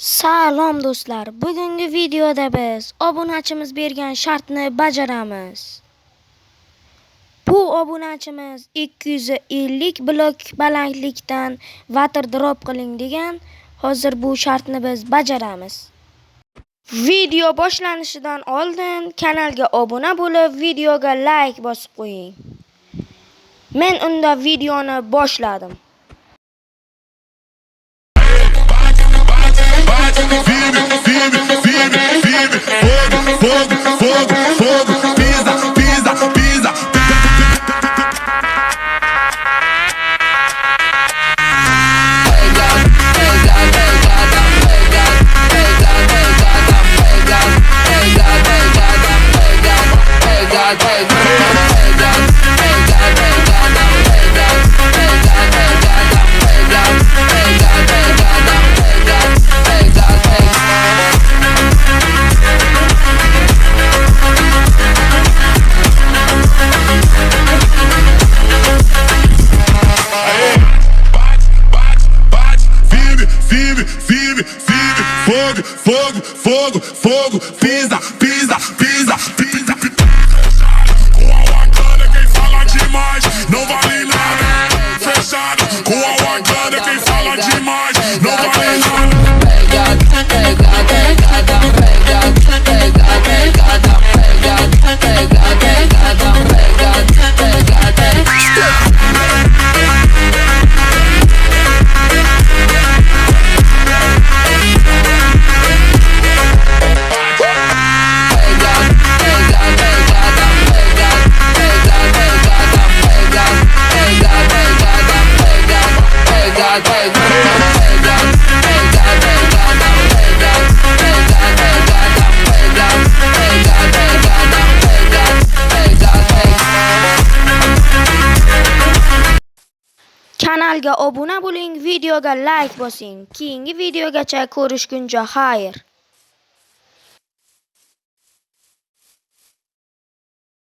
Salom do'stlar, bugungi videoda biz obunachimiz bergan shartni bajaramiz. Bu obunachimiz 250 blok balandlikdan water drop qiling degan. Hozir bu shartni biz bajaramiz. Video boshlanishidan oldin kanalga obuna bo'lib, videoga like bosib qo'ying. Men unda videoni boshladim. Fogo, pisa, pisa, pisa. Fogo, pisa, pisa, pisa, pisa. Com a Wakanda quem fala demais não vale nada. Fechado, com a Wakanda quem fala demais não vale nada. Kanalga obuna bo'ling, videoga like bosing. Keyingi videogacha ko'rishguncha xayr.